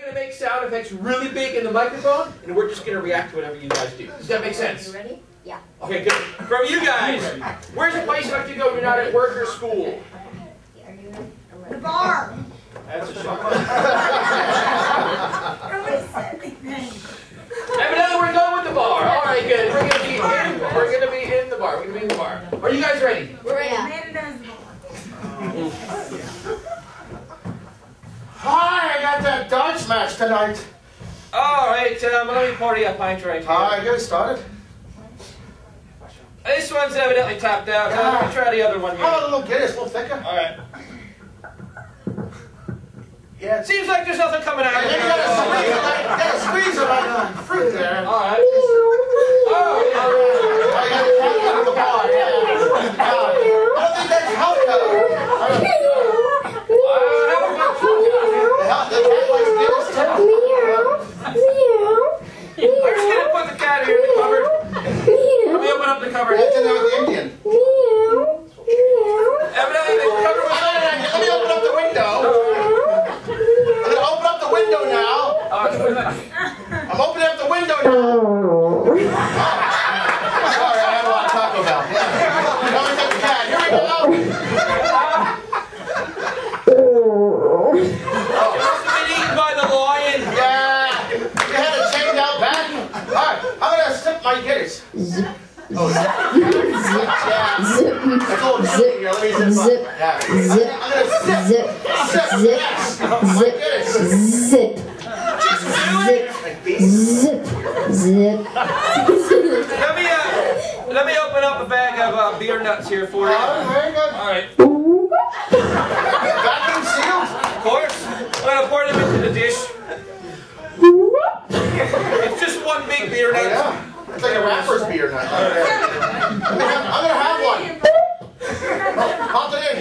going to make sound effects really big in the microphone, and we're just going to react to whatever you guys do. Does that make sense? You ready? Yeah. Okay, good. From you guys, where's a place you like to go when you're not at work or school? Are you ready? I'm ready. The bar. That's a shock. Nobody said anything. Evidently, we're going with the bar. All right, good. We're going to be in. We're going to be in the bar. We're going to be in the bar. Are you guys ready? We're ready. Amanda does the bar. Hi, I got that darts match tonight. All right, let me pour you a pint right here. Hi, get it started. This one's evidently tapped out. Let me try the other one here. How about a little Guinness, a little thicker? All right. Yeah, It seems like there's nothing coming out of you it. gotta squeeze it like a fruit there. All right. Oh, yeah. I got the cat out of the bar, yeah. I don't think that's health code. The cat likes Guinness too. I'm just going to put the cat here in the cupboard. Let me open up the cupboard. That's in there with the Indian. Evidently, the cupboard was Let me open up the window. I'm gonna open up the window now. I'm opening up the window now. Sorry, I had a lot of Taco Bell. Yeah. Now we take the cat. Here we go. eaten by the lion. Yeah. You had it chained out back. All right. I'm gonna sip my Guinness. Oh, yeah. Zip. It's a little chilly here. Let me sip. Zip. Yeah. Zip. I'm gonna sip. Zip. Sip. Zip. Yes. My Guinness. Zip. Zip. Zip. Let me open up a bag of beer nuts here for you. Oh, very good. All right. Vacuum sealed. Of course. I'm going to pour them into the dish. It's just one big beer nut. Yeah. It's like a rapper's beer nut. I'm gonna have one. Pop it in.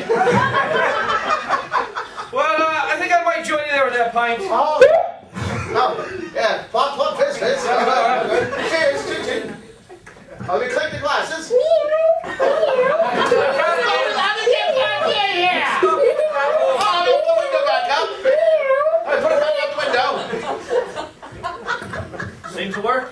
Well, I think I might join you there with that pint. Oh. No. Yeah. Plop, fizz. Cheers. Let me click the glasses. Put the window back up. All right, put it back out the window. Seems to work.